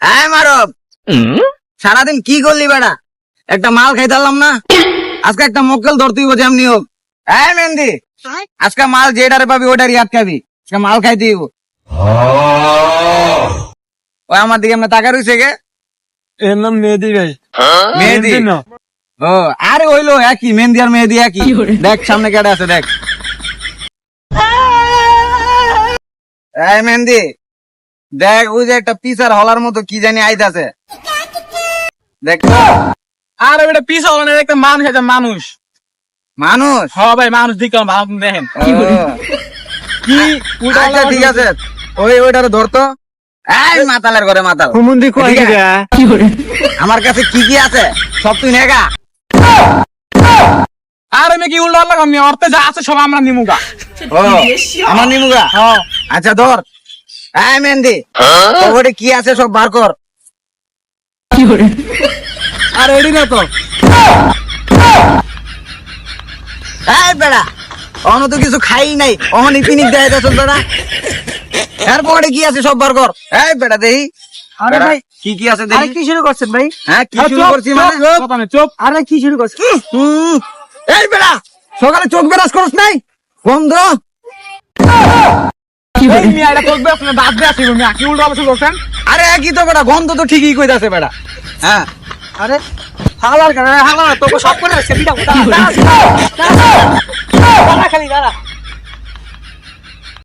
হ্যাঁ মারব, সারাদিন কি করলি বেটা? একটা মাল খাইতাম না, আজকে একটা মক্কেল ধরতেই বোঝে এমনি হোক। হ্যাঁ মেহেন্দি, আজকে মাল যেটারে পাবি ওটারই আটকাবি, আজকে মাল খাইতে হইব। ওই আমার দিকে এমনি তাকা রইছে গে। এর নাম মেহেদি ভাই। মেহেদি না ও, আরে হইলো একই, মেহেন্দি আর মেহেদি একই। দেখ সামনে কেটে আছে, দেখ। এই মেহেন্দি দেখ, ওই যে একটা পিসার হলার মতো কি জানি আইতাছে, দেখ তো। আর এটা পিস হলো না, একটা মানুষ আছে, মানুষ। মানুষ? হ ভাই, মানুষ দিকে ভালো করে দেখেন ও, কি আচ্ছা ঠিক আছে, ওইটারে ধরতো। এই মাতালের ঘরে মাতাল, হুমুন্দি কয় এদিকে গিরা আয়। আমার কাছে কি কি আছে সব তুই নেগা। আর আমি কি উল্টো আল্লাহ আমি অর্থে যা আছে সব আমরা নিমুগা। ও আমার নিমুগা, আচ্ছা ধর। এই মেহেন্দি, ওপরে কি আছে সব বার কর। আর এডি না তো এই বেড়া, অন্য তো কিছু খাই নাই, অহনি পিনিক দেয় চল বেড়া। এর পকেটে কি আছে সব বার কর। এই বেড়া দেহি, আরে বেড়া, ভাই, কি কি আছে দেখি। কি শুরু করছেন ভাই? হ্যাঁ কি শুরু করছি মানে? কথা নেই, চুপ। আরে কি শুরু করছেন? এই বেড়া, সকালে চোখ বেরাস করস নাই বন্ধ। এই মিয়া এটা করবে আপনি বাদ দিয়ে আসিব মিয়া, কি উল্টো আলোচনা করছেন? আরে একই তো বেড়া, গন্ধ তো ঠিকই কইতাছে বেড়া। হ্যাঁ আরে হালার কেন হালার তোকে সব করে আসছে বিটা দাঁড়া খালি দাঁড়া